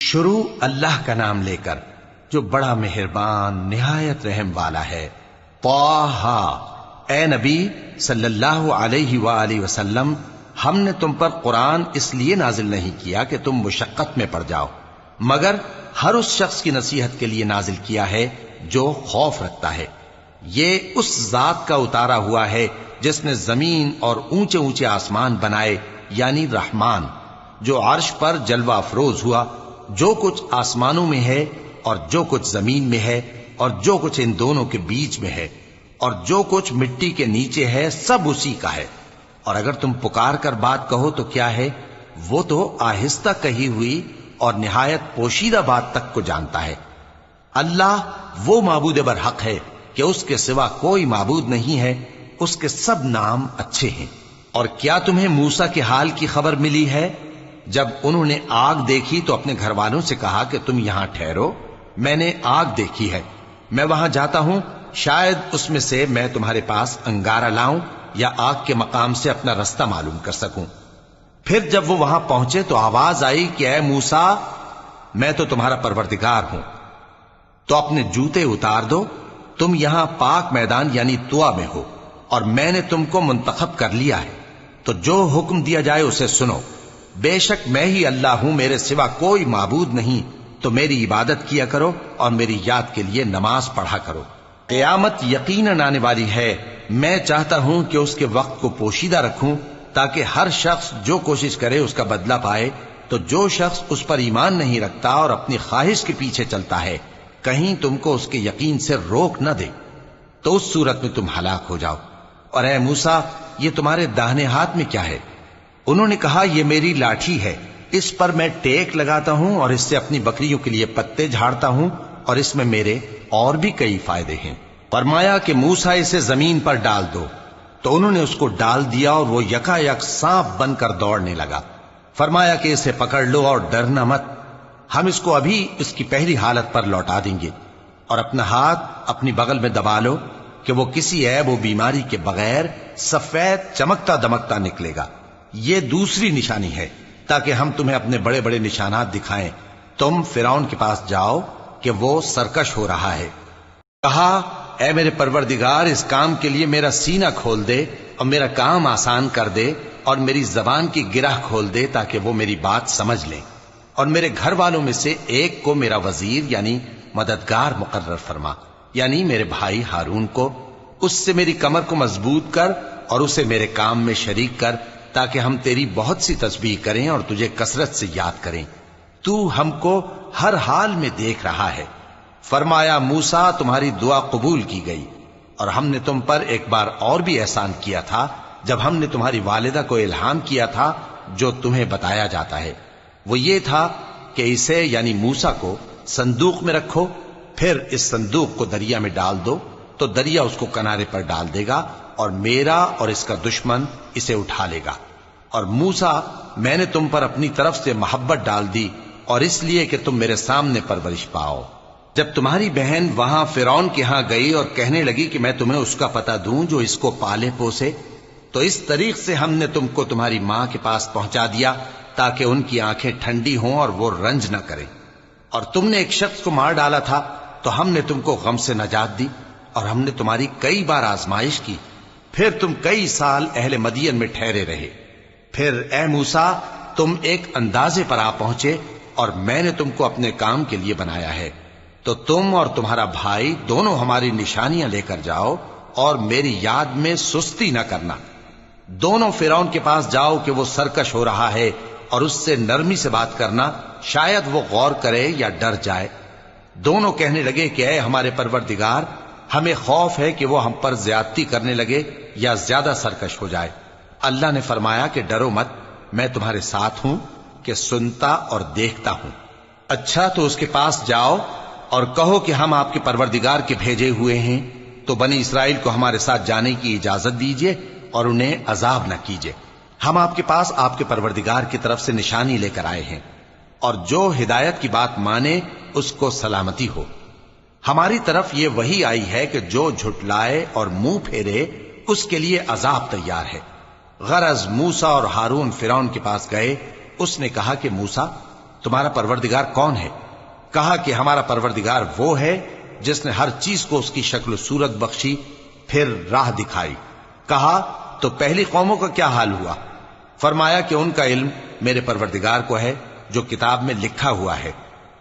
شروع اللہ کا نام لے کر جو بڑا مہربان نہایت رحم والا ہے۔ طٰ، اے نبی صلی اللہ علیہ وآلہ وسلم، ہم نے تم پر قرآن اس لیے نازل نہیں کیا کہ تم مشقت میں پڑ جاؤ، مگر ہر اس شخص کی نصیحت کے لیے نازل کیا ہے جو خوف رکھتا ہے۔ یہ اس ذات کا اتارا ہوا ہے جس نے زمین اور اونچے اونچے آسمان بنائے، یعنی رحمان، جو عرش پر جلوہ افروز ہوا۔ جو کچھ آسمانوں میں ہے اور جو کچھ زمین میں ہے اور جو کچھ ان دونوں کے بیچ میں ہے اور جو کچھ مٹی کے نیچے ہے، سب اسی کا ہے۔ اور اگر تم پکار کر بات کہو تو کیا ہے، وہ تو آہستہ کہی ہوئی اور نہایت پوشیدہ بات تک کو جانتا ہے۔ اللہ وہ معبود برحق ہے کہ اس کے سوا کوئی معبود نہیں ہے، اس کے سب نام اچھے ہیں۔ اور کیا تمہیں موسیٰ کے حال کی خبر ملی ہے؟ جب انہوں نے آگ دیکھی تو اپنے گھر والوں سے کہا کہ تم یہاں ٹھہرو، میں نے آگ دیکھی ہے، میں وہاں جاتا ہوں، شاید اس میں سے میں تمہارے پاس انگارہ لاؤں یا آگ کے مقام سے اپنا رستہ معلوم کر سکوں۔ پھر جب وہ وہاں پہنچے تو آواز آئی کہ اے موسیٰ، میں تو تمہارا پروردگار ہوں، تو اپنے جوتے اتار دو، تم یہاں پاک میدان یعنی طویٰ میں ہو، اور میں نے تم کو منتخب کر لیا ہے، تو جو حکم دیا جائے اسے سنو۔ بے شک میں ہی اللہ ہوں، میرے سوا کوئی معبود نہیں، تو میری عبادت کیا کرو اور میری یاد کے لیے نماز پڑھا کرو۔ قیامت یقیناً آنے والی ہے، میں چاہتا ہوں کہ اس کے وقت کو پوشیدہ رکھوں تاکہ ہر شخص جو کوشش کرے اس کا بدلہ پائے۔ تو جو شخص اس پر ایمان نہیں رکھتا اور اپنی خواہش کے پیچھے چلتا ہے، کہیں تم کو اس کے یقین سے روک نہ دے، تو اس صورت میں تم ہلاک ہو جاؤ۔ اور اے موسیٰ، یہ تمہارے داہنے ہاتھ میں کیا ہے؟ انہوں نے کہا، یہ میری لاٹھی ہے، اس پر میں ٹیک لگاتا ہوں اور اس سے اپنی بکریوں کے لیے پتے جھاڑتا ہوں، اور اس میں میرے اور بھی کئی فائدے ہیں۔ فرمایا کہ موسیٰ اسے زمین پر ڈال دو، تو انہوں نے اس کو ڈال دیا اور وہ یکا یک سانپ بن کر دوڑنے لگا۔ فرمایا کہ اسے پکڑ لو اور ڈرنا مت، ہم اس کو ابھی اس کی پہلی حالت پر لوٹا دیں گے، اور اپنا ہاتھ اپنی بغل میں دبا لو کہ وہ کسی عیب و بیماری کے بغیر سفید چمکتا دمکتا نکلے گا۔ یہ دوسری نشانی ہے تاکہ ہم تمہیں اپنے بڑے بڑے نشانات دکھائیں۔ تم فرعون کے پاس جاؤ کہ وہ سرکش ہو رہا ہے۔ کہا، اے میرے پروردگار، اس کام کے لیے میرا سینہ کھول دے اور میرا کام آسان کر دے اور میری زبان کی گرہ کھول دے تاکہ وہ میری بات سمجھ لیں، اور میرے گھر والوں میں سے ایک کو میرا وزیر یعنی مددگار مقرر فرما، یعنی میرے بھائی ہارون کو۔ اس سے میری کمر کو مضبوط کر اور اسے میرے کام میں شریک کر تاکہ ہم تیری بہت سی تسبیح کریں اور تجھے کثرت سے یاد کریں، تو ہم کو ہر حال میں دیکھ رہا ہے۔ فرمایا، موسیٰ، تمہاری دعا قبول کی گئی، اور ہم نے تم پر ایک بار اور بھی احسان کیا تھا جب ہم نے تمہاری والدہ کو الہام کیا تھا جو تمہیں بتایا جاتا ہے۔ وہ یہ تھا کہ اسے یعنی موسیٰ کو صندوق میں رکھو، پھر اس صندوق کو دریا میں ڈال دو، تو دریا اس کو کنارے پر ڈال دے گا اور میرا اور اس کا دشمن اسے اٹھا لے گا۔ اور موسیٰ، میں نے تم پر اپنی طرف سے محبت ڈال دی، اور اس لیے کہ تم میرے سامنے پرورش پاؤ۔ جب تمہاری بہن وہاں فرعون کے ہاں گئی اور کہنے لگی کہ میں تمہیں اس کا پتہ دوں جو اس کو پالے پوسے، تو اس طریق سے ہم نے تم کو تمہاری ماں کے پاس پہنچا دیا تاکہ ان کی آنکھیں ٹھنڈی ہوں اور وہ رنج نہ کریں۔ اور تم نے ایک شخص کو مار ڈالا تھا تو ہم نے تم کو غم سے نجات دی، اور ہم نے تمہاری کئی بار آزمائش کی، پھر تم کئی سال اہل مدین میں ٹھہرے رہے۔ پھر اے موسیٰ، تم ایک اندازے پر آ پہنچے اور میں نے تم کو اپنے کام کے لیے بنایا ہے، تو تم اور تمہارا بھائی دونوں ہماری نشانیاں لے کر جاؤ اور میری یاد میں سستی نہ کرنا۔ دونوں فرعون کے پاس جاؤ کہ وہ سرکش ہو رہا ہے، اور اس سے نرمی سے بات کرنا، شاید وہ غور کرے یا ڈر جائے۔ دونوں کہنے لگے کہ اے ہمارے پروردگار، ہمیں خوف ہے کہ وہ ہم پر زیادتی کرنے لگے یا زیادہ سرکش ہو جائے۔ اللہ نے فرمایا کہ ڈرو مت، میں تمہارے ساتھ ہوں کہ سنتا اور دیکھتا ہوں۔ اچھا، تو اس کے پاس جاؤ اور کہو کہ ہم آپ کے پروردگار کے بھیجے ہوئے ہیں، تو بنی اسرائیل کو ہمارے ساتھ جانے کی اجازت دیجیے اور انہیں عذاب نہ کیجیے۔ ہم آپ کے پاس آپ کے پروردگار کی طرف سے نشانی لے کر آئے ہیں، اور جو ہدایت کی بات مانے اس کو سلامتی ہو۔ ہماری طرف یہ وحی آئی ہے کہ جو جھٹلائے اور منہ پھیرے اس کے لیے عذاب تیار ہے۔ غرض موسیٰ اور ہارون فرعون کے پاس گئے، اس نے کہا کہ موسیٰ، تمہارا پروردگار کون ہے؟ کہا کہ ہمارا پروردگار وہ ہے جس نے ہر چیز کو اس کی شکل و صورت بخشی، پھر راہ دکھائی۔ کہا تو پہلی قوموں کا کیا حال ہوا؟ فرمایا کہ ان کا علم میرے پروردگار کو ہے جو کتاب میں لکھا ہوا ہے۔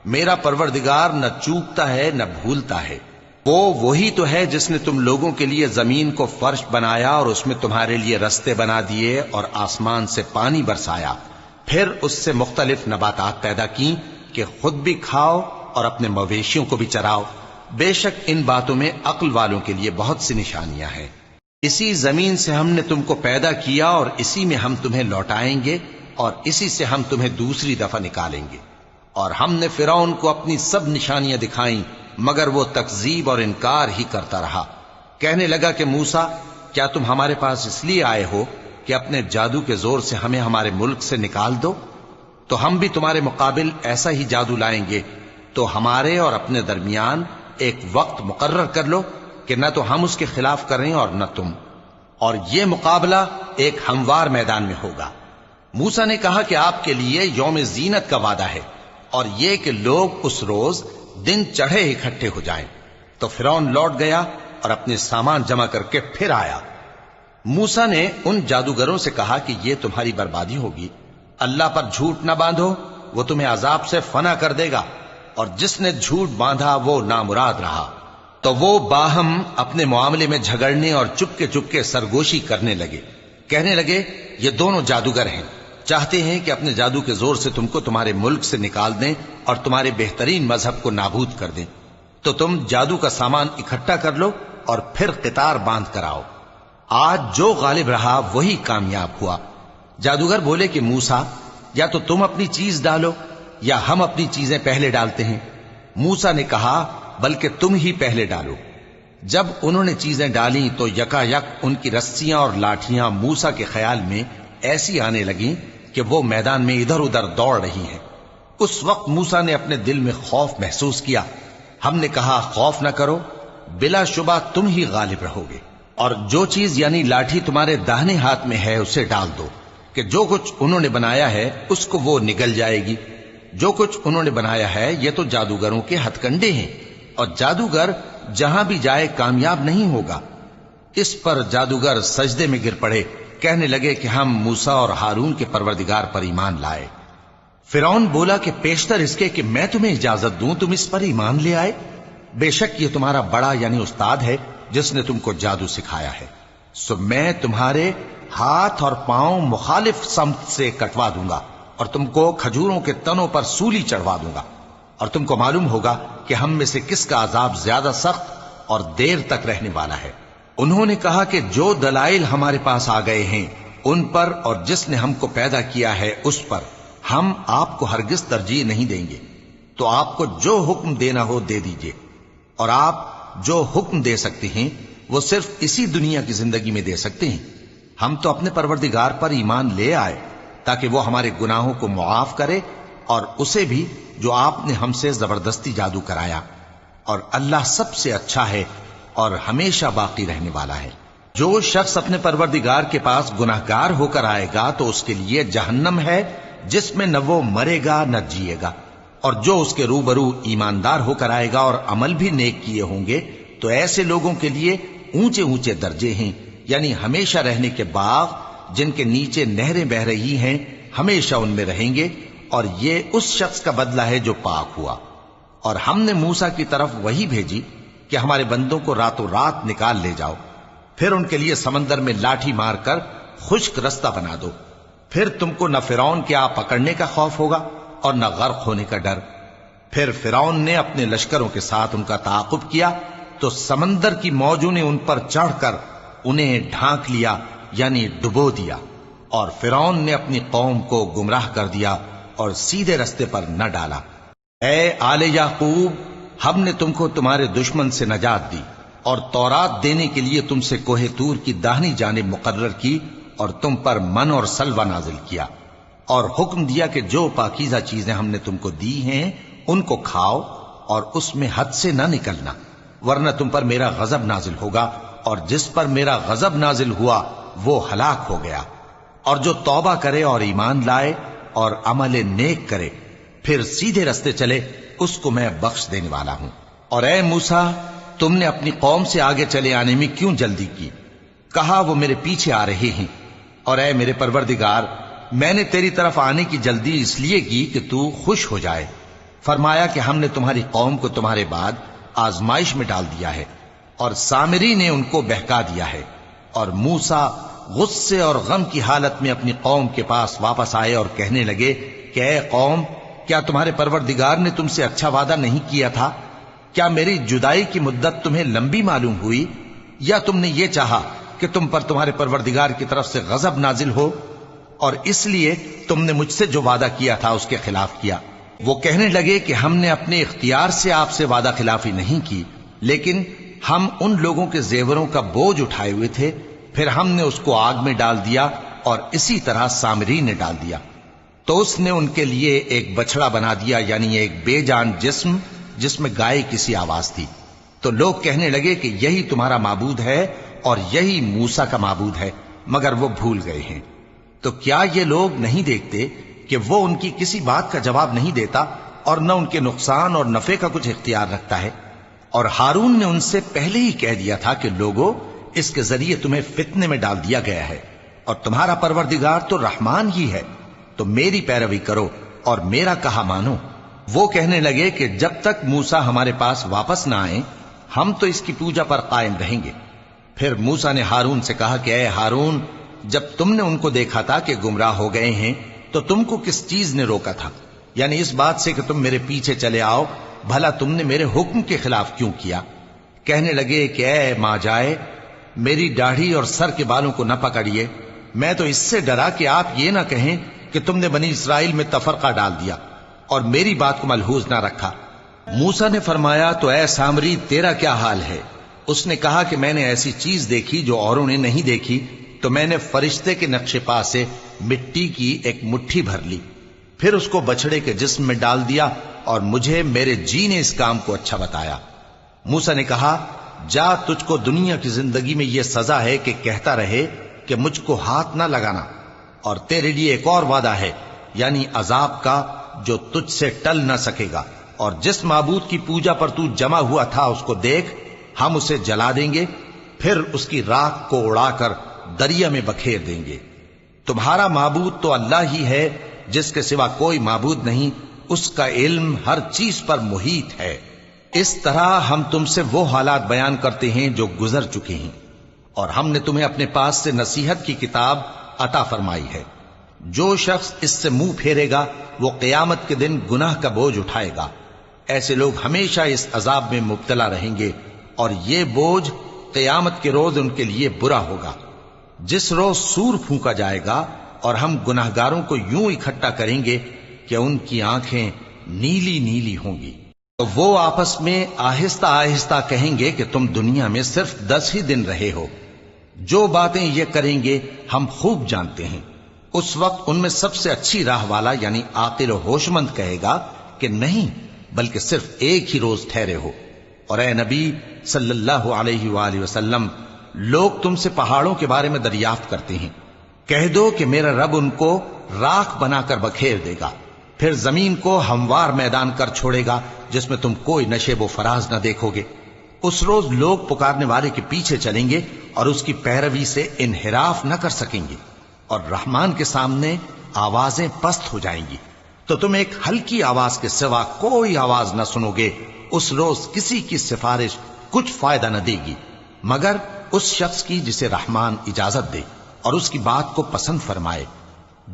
میرا پروردگار نہ چوکتا ہے نہ بھولتا ہے۔ وہ وہی تو ہے جس نے تم لوگوں کے لیے زمین کو فرش بنایا اور اس میں تمہارے لیے رستے بنا دیے اور آسمان سے پانی برسایا، پھر اس سے مختلف نباتات پیدا کی کہ خود بھی کھاؤ اور اپنے مویشیوں کو بھی چراؤ۔ بے شک ان باتوں میں عقل والوں کے لیے بہت سی نشانیاں ہیں۔ اسی زمین سے ہم نے تم کو پیدا کیا اور اسی میں ہم تمہیں لوٹائیں گے اور اسی سے ہم تمہیں دوسری دفعہ نکالیں گے۔ اور ہم نے فرعون کو اپنی سب نشانیاں دکھائیں مگر وہ تکذیب اور انکار ہی کرتا رہا۔ کہنے لگا کہ موسیٰ، کیا تم ہمارے پاس اس لیے آئے ہو کہ اپنے جادو کے زور سے ہمیں ہمارے ملک سے نکال دو؟ تو ہم بھی تمہارے مقابل ایسا ہی جادو لائیں گے، تو ہمارے اور اپنے درمیان ایک وقت مقرر کر لو کہ نہ تو ہم اس کے خلاف کریں اور نہ تم، اور یہ مقابلہ ایک ہموار میدان میں ہوگا۔ موسیٰ نے کہا کہ آپ کے لیے یوم زینت کا وعدہ ہے اور یہ کہ لوگ اس روز دن چڑھے اکٹھے ہو جائیں۔ تو فرعون لوٹ گیا اور اپنے سامان جمع کر کے پھر آیا۔ موسیٰ نے ان جادوگروں سے کہا کہ یہ تمہاری بربادی ہوگی، اللہ پر جھوٹ نہ باندھو، وہ تمہیں عذاب سے فنا کر دے گا، اور جس نے جھوٹ باندھا وہ نامراد رہا۔ تو وہ باہم اپنے معاملے میں جھگڑنے اور چپکے سرگوشی کرنے لگے۔ کہنے لگے یہ دونوں جادوگر ہیں، چاہتے ہیں کہ اپنے جادو کے زور سے تم کو تمہارے ملک سے نکال دیں اور تمہارے بہترین مذہب کو نابود کر دیں۔ تو تم جادو کا سامان اکٹھا کر لو اور پھر قطار باندھ کر آؤ۔ آج جو غالب رہا وہی کامیاب ہوا۔ جادوگر بولے کہ موسیٰ، یا تو تم اپنی چیز ڈالو یا ہم اپنی چیزیں پہلے ڈالتے ہیں۔ موسیٰ نے کہا بلکہ تم ہی پہلے ڈالو۔ جب انہوں نے چیزیں ڈالیں تو یکا یک ان کی رسیاں اور لاٹھیاں موسیٰ کے خیال میں ایسی آنے لگیں کہ وہ میدان میں ادھر ادھر دوڑ رہی ہیں۔ اس وقت موسیٰ نے اپنے دل میں خوف محسوس کیا۔ ہم نے کہا خوف نہ کرو، بلا شبہ تم ہی غالب رہو گے، اور جو چیز یعنی لاٹھی تمہارے داہنے ہاتھ میں ہے اسے ڈال دو کہ جو کچھ انہوں نے بنایا ہے اس کو وہ نگل جائے گی۔ جو کچھ انہوں نے بنایا ہے یہ تو جادوگروں کے ہتھ کنڈے ہیں، اور جادوگر جہاں بھی جائے کامیاب نہیں ہوگا۔ اس پر جادوگر سجدے میں گر پڑے، کہنے لگے کہ ہم موسیٰ اور ہارون کے پروردگار پر ایمان لائے۔ فرعون بولا کہ پیشتر اس کے کہ میں تمہیں اجازت دوں تم اس پر ایمان لے آئے؟ بے شک یہ تمہارا بڑا یعنی استاد ہے جس نے تم کو جادو سکھایا ہے، سو میں تمہارے ہاتھ اور پاؤں مخالف سمت سے کٹوا دوں گا اور تم کو کھجوروں کے تنوں پر سولی چڑھوا دوں گا، اور تم کو معلوم ہوگا کہ ہم میں سے کس کا عذاب زیادہ سخت اور دیر تک رہنے والا ہے۔ انہوں نے کہا کہ جو دلائل ہمارے پاس آ گئے ہیں ان پر اور جس نے ہم کو پیدا کیا ہے اس پر ہم آپ کو ہرگز ترجیح نہیں دیں گے، تو آپ کو جو حکم دینا ہو دے دیجئے، اور آپ جو حکم دے سکتے ہیں وہ صرف اسی دنیا کی زندگی میں دے سکتے ہیں۔ ہم تو اپنے پروردگار پر ایمان لے آئے تاکہ وہ ہمارے گناہوں کو معاف کرے، اور اسے بھی جو آپ نے ہم سے زبردستی جادو کرایا، اور اللہ سب سے اچھا ہے اور ہمیشہ باقی رہنے والا ہے۔ جو شخص اپنے پروردگار کے پاس گناہگار ہو کر آئے گا تو اس کے لیے جہنم ہے جس میں نہ وہ مرے گا نہ جیے گا، اور جو اس کے روبرو ایماندار ہو کر آئے گا اور عمل بھی نیک کیے ہوں گے تو ایسے لوگوں کے لیے اونچے اونچے درجے ہیں، یعنی ہمیشہ رہنے کے باغ جن کے نیچے نہریں بہ رہی ہیں، ہمیشہ ان میں رہیں گے، اور یہ اس شخص کا بدلہ ہے جو پاک ہوا۔ اور ہم نے موسیٰ کی طرف وہی بھیجی کہ ہمارے بندوں کو راتوں رات نکال لے جاؤ، پھر ان کے لیے سمندر میں لاٹھی مار کر خشک رستہ بنا دو، پھر تم کو نہ فرعون کے آ پکڑنے کا خوف ہوگا اور نہ غرق ہونے کا ڈر۔ پھر فرعون نے اپنے لشکروں کے ساتھ ان کا تعاقب کیا تو سمندر کی موجوں نے ان پر چڑھ کر انہیں ڈھانک لیا یعنی ڈبو دیا، اور فرعون نے اپنی قوم کو گمراہ کر دیا اور سیدھے رستے پر نہ ڈالا۔ اے آل یعقوب، ہم نے تم کو تمہارے دشمن سے نجات دی اور تورات دینے کے لیے تم سے کوہ طور کی داہنی جانب مقرر کی، اور تم پر من اور سلوہ نازل کیا، اور حکم دیا کہ جو پاکیزہ چیزیں ہم نے تم کو دی ہیں ان کو کھاؤ اور اس میں حد سے نہ نکلنا، ورنہ تم پر میرا غضب نازل ہوگا، اور جس پر میرا غضب نازل ہوا وہ ہلاک ہو گیا۔ اور جو توبہ کرے اور ایمان لائے اور عمل نیک کرے پھر سیدھے رستے چلے اس کو میں بخش دینے والا ہوں۔ اور اے موسیٰ، تم نے اپنی قوم سے آگے چلے آنے میں کیوں جلدی کی؟ کہا وہ میرے پیچھے آ رہے ہیں۔ اور اے میرے پروردگار، میں نے تیری طرف آنے کی جلدی اس لیے کی کہ تو خوش ہو جائے۔ فرمایا کہ ہم نے تمہاری قوم کو تمہارے بعد آزمائش میں ڈال دیا ہے، اور سامری نے ان کو بہکا دیا ہے۔ اور موسیٰ غصے اور غم کی حالت میں اپنی قوم کے پاس واپس آئے اور کہنے لگے کہ اے قوم، کیا تمہارے پروردگار نے تم سے اچھا وعدہ نہیں کیا تھا؟ کیا میری جدائی کی مدت تمہیں لمبی معلوم ہوئی، یا تم نے یہ چاہا کہ تم پر تمہارے پروردگار کی طرف سے غضب نازل ہو، اور اس لیے تم نے مجھ سے جو وعدہ کیا تھا اس کے خلاف کیا؟ وہ کہنے لگے کہ ہم نے اپنے اختیار سے آپ سے وعدہ خلافی نہیں کی، لیکن ہم ان لوگوں کے زیوروں کا بوجھ اٹھائے ہوئے تھے، پھر ہم نے اس کو آگ میں ڈال دیا، اور اسی طرح سامری نے ڈال دیا۔ تو اس نے ان کے لیے ایک بچڑا بنا دیا، یعنی ایک بے جان جسم جس میں گائے کسی آواز تھی۔ تو لوگ کہنے لگے کہ یہی تمہارا معبود ہے اور یہی موسیٰ کا معبود ہے، مگر وہ بھول گئے ہیں۔ تو کیا یہ لوگ نہیں دیکھتے کہ وہ ان کی کسی بات کا جواب نہیں دیتا، اور نہ ان کے نقصان اور نفع کا کچھ اختیار رکھتا ہے؟ اور ہارون نے ان سے پہلے ہی کہہ دیا تھا کہ لوگوں، اس کے ذریعے تمہیں فتنے میں ڈال دیا گیا ہے، اور تمہارا پروردگار تو رحمان ہی ہے، تو میری پیروی کرو اور میرا کہا مانو۔ وہ کہنے لگے کہ جب تک موسیٰ ہمارے پاس واپس نہ آئیں، ہم تو اس کی پوجا پر قائم رہیں گے۔ پھر موسیٰ نے ہارون سے کہا کہ اے ہارون، جب تم نے ان کو دیکھا تھا کہ گمراہ ہو گئے ہیں تو تم کو کس چیز نے روکا تھا؟ یعنی اس بات سے کہ تم میرے پیچھے چلے آؤ، بھلا تم نے میرے حکم کے خلاف کیوں کیا؟ کہنے لگے کہ اے ماں جائے، میری داڑھی اور سر کے بالوں کو نہ پکڑیے، میں تو اس سے ڈرا کہ آپ یہ نہ کہیں کہ تم نے بنی اسرائیل میں تفرقہ ڈال دیا اور میری بات کو ملحوظ نہ رکھا۔ موسیٰ نے فرمایا تو اے سامری، تیرا کیا حال ہے؟ اس نے کہا کہ میں نے ایسی چیز دیکھی جو اوروں نے نہیں دیکھی، تو میں نے فرشتے کے نقش پا سے مٹی کی ایک مٹھی بھر لی، پھر اس کو بچڑے کے جسم میں ڈال دیا، اور مجھے میرے جی نے اس کام کو اچھا بتایا۔ موسیٰ نے کہا جا، تجھ کو دنیا کی زندگی میں یہ سزا ہے کہ کہتا رہے کہ مجھ کو ہاتھ نہ لگانا، اور تیرے لیے ایک اور وعدہ ہے، یعنی عذاب کا جو تجھ سے ٹل نہ سکے گا، اور جس معبود کی پوجا پر تو جمع ہوا تھا اس کو دیکھ، ہم اسے جلا دیں گے، پھر اس کی راکھ کو اڑا کر دریا میں بکھیر دیں گے۔ تمہارا معبود تو اللہ ہی ہے، جس کے سوا کوئی معبود نہیں، اس کا علم ہر چیز پر محیط ہے۔ اس طرح ہم تم سے وہ حالات بیان کرتے ہیں جو گزر چکے ہیں، اور ہم نے تمہیں اپنے پاس سے نصیحت کی کتاب عطا فرمائی ہے۔ جو شخص اس سے منہ پھیرے گا وہ قیامت کے دن گناہ کا بوجھ اٹھائے گا۔ ایسے لوگ ہمیشہ اس عذاب میں مبتلا رہیں گے، اور یہ بوجھ قیامت کے روز ان کے لیے برا ہوگا، جس روز سور پھونکا جائے گا، اور ہم گناہگاروں کو یوں اکٹھا کریں گے کہ ان کی آنکھیں نیلی نیلی ہوں گی۔ تو وہ آپس میں آہستہ آہستہ کہیں گے کہ تم دنیا میں صرف 10 ہی دن رہے ہو، جو باتیں یہ کریں گے ہم خوب جانتے ہیں۔ اس وقت ان میں سب سے اچھی راہ والا یعنی عاقل و ہوش مند کہے گا کہ نہیں، بلکہ صرف ایک ہی روز ٹھہرے ہو۔ اور اے نبی صلی اللہ علیہ وآلہ وسلم، لوگ تم سے پہاڑوں کے بارے میں دریافت کرتے ہیں، کہہ دو کہ میرا رب ان کو راکھ بنا کر بکھیر دے گا، پھر زمین کو ہموار میدان کر چھوڑے گا جس میں تم کوئی نشیب و فراز نہ دیکھو گے۔ اس روز لوگ پکارنے والے کے پیچھے چلیں گے اور اس کی پیروی سے انحراف نہ کر سکیں گے، اور رحمان کے سامنے آوازیں پست ہو جائیں گی، تو تم ایک ہلکی آواز کے سوا کوئی آواز نہ سنو گے۔ اس روز کسی کی سفارش کچھ فائدہ نہ دے گی مگر اس شخص کی جسے رحمان اجازت دے اور اس کی بات کو پسند فرمائے۔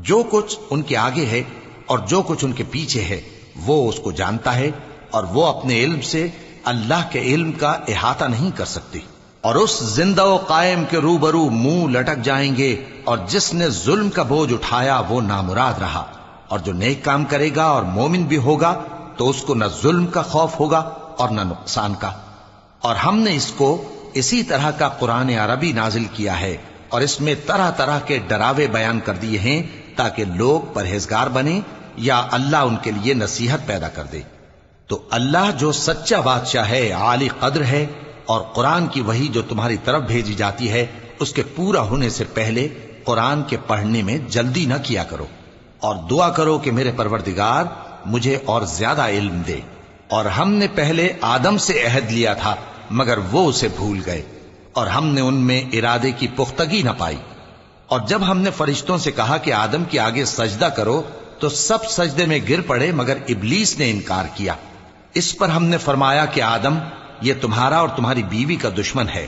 جو کچھ ان کے آگے ہے اور جو کچھ ان کے پیچھے ہے وہ اس کو جانتا ہے، اور وہ اپنے علم سے اللہ کے علم کا احاطہ نہیں کر سکتی۔ اور اس زندہ و قائم کے روبرو منہ لٹک جائیں گے، اور جس نے ظلم کا بوجھ اٹھایا وہ نامراد رہا، اور جو نیک کام کرے گا اور مومن بھی ہوگا تو اس کو نہ ظلم کا خوف ہوگا اور نہ نقصان کا۔ اور ہم نے اس کو اسی طرح کا قرآن عربی نازل کیا ہے، اور اس میں طرح طرح کے ڈراوے بیان کر دیے ہیں تاکہ لوگ پرہیزگار بنیں یا اللہ ان کے لیے نصیحت پیدا کر دے۔ تو اللہ جو سچا بادشاہ ہے، عالی قدر ہے، اور قرآن کی وحی جو تمہاری طرف بھیجی جاتی ہے اس کے پورا ہونے سے پہلے قرآن کے پڑھنے میں جلدی نہ کیا کرو، اور دعا کرو کہ میرے پروردگار مجھے اور زیادہ علم دے، اور ہم نے پہلے آدم سے عہد لیا تھا مگر وہ اسے بھول گئے، اور ہم نے ان میں ارادے کی پختگی نہ پائی۔ اور جب ہم نے فرشتوں سے کہا کہ آدم کے آگے سجدہ کرو تو سب سجدے میں گر پڑے مگر ابلیس نے انکار کیا۔ اس پر ہم نے فرمایا کہ آدم، یہ تمہارا اور تمہاری بیوی کا دشمن ہے،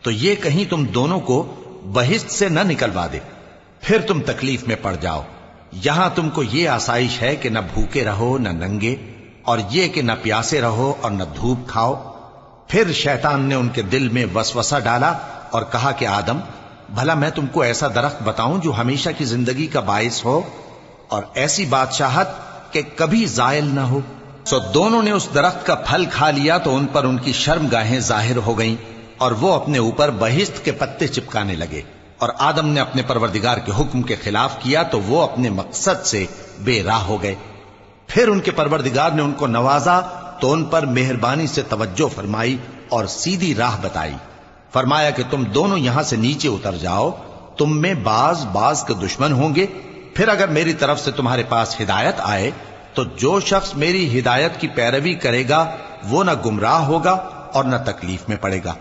تو یہ کہیں تم دونوں کو بہشت سے نہ نکلوا دے، پھر تم تکلیف میں پڑ جاؤ۔ یہاں تم کو یہ آسائش ہے کہ نہ بھوکے رہو نہ ننگے، اور یہ کہ نہ پیاسے رہو اور نہ دھوپ کھاؤ۔ پھر شیطان نے ان کے دل میں وسوسہ ڈالا اور کہا کہ آدم، بھلا میں تم کو ایسا درخت بتاؤں جو ہمیشہ کی زندگی کا باعث ہو اور ایسی بادشاہت کہ کبھی زائل نہ ہو؟ سو دونوں نے اس درخت کا پھل کھا لیا تو ان پر ان کی شرم گاہیں ظاہر ہو گئیں، اور وہ اپنے اوپر بہشت کے پتے چپکانے لگے۔ اور آدم نے اپنے پروردگار کے حکم کے خلاف کیا تو وہ اپنے مقصد سے بے راہ ہو گئے۔ پھر ان کے پروردگار نے ان کو نوازا تو ان پر مہربانی سے توجہ فرمائی اور سیدھی راہ بتائی۔ فرمایا کہ تم دونوں یہاں سے نیچے اتر جاؤ، تم میں بعض کے دشمن ہوں گے، پھر اگر میری طرف سے تمہارے پاس ہدایت آئے تو جو شخص میری ہدایت کی پیروی کرے گا وہ نہ گمراہ ہوگا اور نہ تکلیف میں پڑے گا،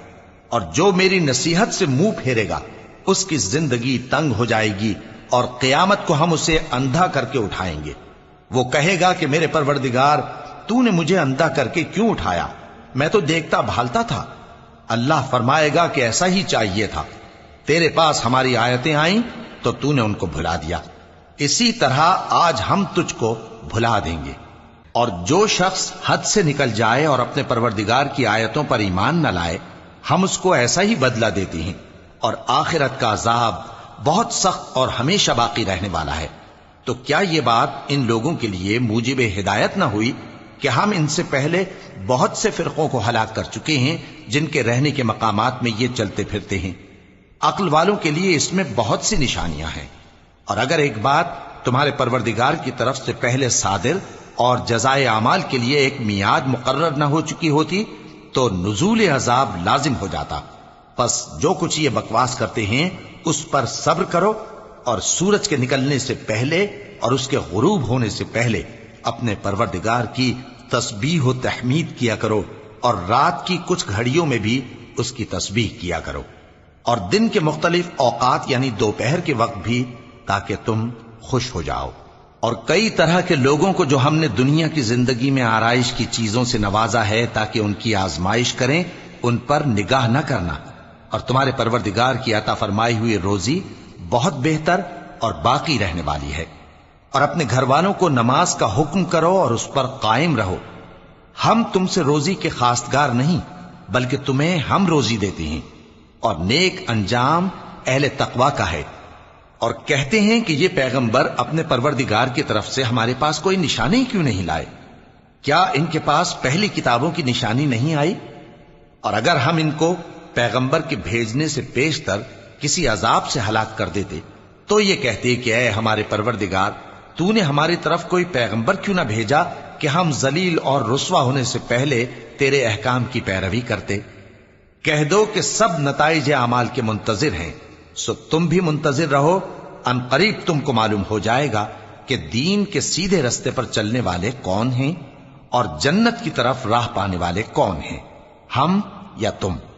اور جو میری نصیحت سے منہ پھیرے گا اس کی زندگی تنگ ہو جائے گی، اور قیامت کو ہم اسے اندھا کر کے اٹھائیں گے۔ وہ کہے گا کہ میرے پروردگار، تو نے مجھے اندھا کر کے کیوں اٹھایا؟ میں تو دیکھتا بھالتا تھا۔ اللہ فرمائے گا کہ ایسا ہی چاہیے تھا، تیرے پاس ہماری آیتیں آئیں تو نے ان کو بھلا دیا، اسی طرح آج ہم تجھ کو بھلا دیں گے۔ اور جو شخص حد سے نکل جائے اور اپنے پروردگار کی آیتوں پر ایمان نہ لائے، ہم اس کو ایسا ہی بدلہ دیتے ہیں، اور آخرت کا عذاب بہت سخت اور ہمیشہ باقی رہنے والا ہے۔ تو کیا یہ بات ان لوگوں کے لیے موجب ہدایت نہ ہوئی کہ ہم ان سے پہلے بہت سے فرقوں کو ہلاک کر چکے ہیں جن کے رہنے کے مقامات میں یہ چلتے پھرتے ہیں؟ عقل والوں کے لیے اس میں بہت سی نشانیاں ہیں۔ اور اگر ایک بات تمہارے پروردگار کی طرف سے پہلے صادر اور جزائے اعمال کے لیے ایک میعاد مقرر نہ ہو چکی ہوتی تو نزول عذاب لازم ہو جاتا۔ پس جو کچھ یہ بکواس کرتے ہیں اس پر صبر کرو، اور سورج کے نکلنے سے پہلے اور اس کے غروب ہونے سے پہلے اپنے پروردگار کی تسبیح و تحمید کیا کرو، اور رات کی کچھ گھڑیوں میں بھی اس کی تسبیح کیا کرو، اور دن کے مختلف اوقات یعنی دوپہر کے وقت بھی، تاکہ تم خوش ہو جاؤ۔ اور کئی طرح کے لوگوں کو جو ہم نے دنیا کی زندگی میں آرائش کی چیزوں سے نوازا ہے تاکہ ان کی آزمائش کریں، ان پر نگاہ نہ کرنا، اور تمہارے پروردگار کی عطا فرمائی ہوئی روزی بہت بہتر اور باقی رہنے والی ہے۔ اور اپنے گھر والوں کو نماز کا حکم کرو اور اس پر قائم رہو۔ ہم تم سے روزی کے خواستگار نہیں بلکہ تمہیں ہم روزی دیتے ہیں، اور نیک انجام اہل تقوی کا ہے۔ اور کہتے ہیں کہ یہ پیغمبر اپنے پروردگار کی طرف سے ہمارے پاس کوئی نشانی کیوں نہیں لائے؟ کیا ان کے پاس پہلی کتابوں کی نشانی نہیں آئی؟ اور اگر ہم ان کو پیغمبر کے بھیجنے سے پیشتر کسی عذاب سے ہلاک کر دیتے تو یہ کہتے کہ اے ہمارے پروردگار، تو نے ہماری طرف کوئی پیغمبر کیوں نہ بھیجا کہ ہم ذلیل اور رسوا ہونے سے پہلے تیرے احکام کی پیروی کرتے۔ کہہ دو کہ سب نتائج اعمال کے منتظر ہیں، سو تم بھی منتظر رہو، ان قریب تم کو معلوم ہو جائے گا کہ دین کے سیدھے رستے پر چلنے والے کون ہیں اور جنت کی طرف راہ پانے والے کون ہیں، ہم یا تم۔